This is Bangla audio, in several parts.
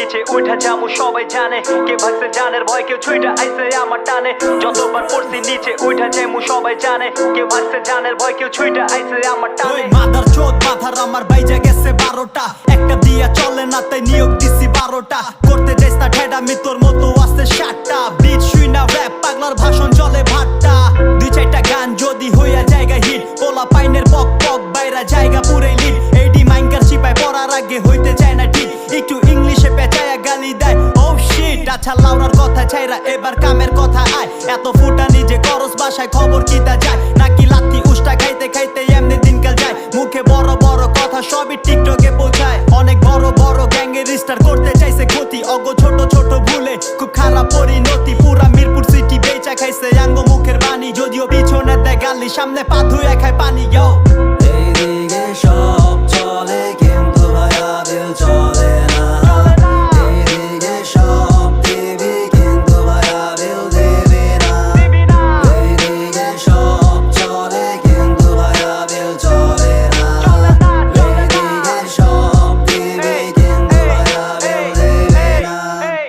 নিচে উঠা যাবো সবাই জানে কে ভাগছে জানের ভয় কেউ ছুইটা আইছে আমার টানে যতবার পড়ছি নিচে উঠা যাবো সবাই জানে কে ভাগছে জানের ভয় কেউ ছুইটা আইছে আমার টানে মাদার চোদ মাথার আমার বাইজা গেছে 12টা একটা দিয়া চলে না তাই নিয়োগ দিছি 12টা করতে যাইস না ঠেডামি তোর মতো আছে 7টা বিট শুই না র‍্যাপ পাগলার ভাষণ চলে ভাট্টা দুই চারটা গান যদি হইয়া জায়গা হিট পোলা পাইনের পক পক বাইরা জায়গা পুরাই লিড এইডি মাইঙ্গার চিপায় পড়ার আগে হইতে চায় না ঠিক একটু ইংলিশে পেঁচায়া গালি দেয় ও শিট আচ্ছা লাউরার কথা চাইরা এবার কামের কথা আয় এত ফুটা নিজে করস বাসায় খবর কিতা যায় নাকি লাথি উষ্টা খাইতে খাইতে এমনি দিনকাল যায় মুখে বড় বড় কথা সবই টিকটকে পৌঁছায় অনেক বড় বড় গ্যাংয়ের রিস্টার করতে চাইছে ক্ষতি অগ ছোট ছোট ভুলে খুব খারাপ পরিণতি পুরা মিরপুর সিটি বেচা খাইছে আঙ্গ মুখের বাণী যদিও পিছনে দেয় গালি সামনে পা ধুয়ে খায় পানি এইদিকে সব চলে কিন্তু ভাইয়া বিল চলে না এইদিকে সব দিবি কিন্তু ভাইয়া বিল দিবি না এইদিকে সব চলে কিন্তু ভাইয়া বিল চলে না এইদিকে সব দিবি কিন্তু ভাইয়া বিল দিবি না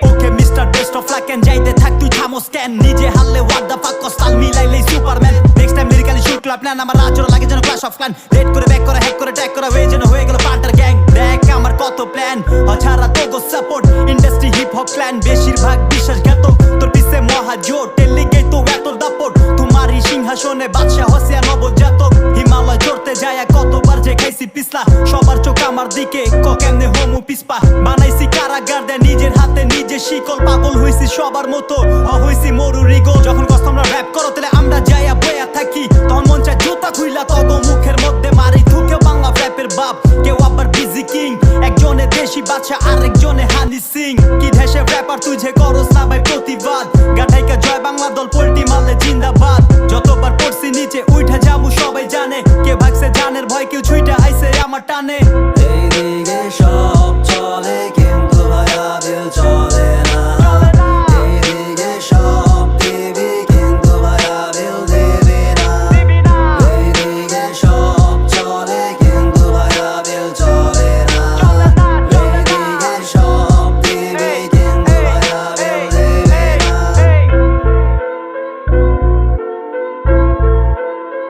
okay mister best of luck and যাইতে থাক তুই থামোস কেন নিজে হারলে হোয়াট দ্য ফাক কস্টাল মিলাইলেই Superman next time lyrically shoot club plan আমার আচরণ লাগে যেন ক্লাশ অফ ক্ল্যান রেড করে ব্যাক করে হ্যাক করে ট্যাগ করা হয়ে যেন হয়ে গেল পার্টার গ্যাং দেখ আমার কত প্ল্যান ছাড়া তোগো support industry hip hop clan বেশিরভাগ বিশ্বাসঘাতক তোর পিছে মহাজোট টেলিগেই তো এত দাপট তোমারই সিংহাসনে বাদশা হসিয়া নবজাতক হিমালয় চড়তে যায় কতবার যে খাইছি পিছলা সবার চোখ আমার দিকে কেমনে হোমু পিসপা বানাইছি কারাগার দেয় নিজের হাতে নিজে শিকল পাগল হইছি সবার মতো হইছি মরুরি গোল যখন কষ্ট আমরা র‍্যাপ করো তাহলে আমরা যাইয়া বইয়া থাকি তখন মন চায় জুতা খুইলা তগো মুখের মধ্যে মারি থুকে বাংলা র‍্যাপের বাপ কেউ আবার বিজি কিং একজনে দেশি বাদশা আরেকজনে হানি সিং কি দেশে র‍্যাপার তুই যে করস না ভাই প্রতিবাদ গাঠাইকা জয় বাংলা দল পোল্টি মারলে জিন্দাবাদ যতবার পড়ছি নিচে উঠা যাবো সবাই জানে কে ভাগছে জানের ভয় কেউ ছুইটা আইছে আমার টানে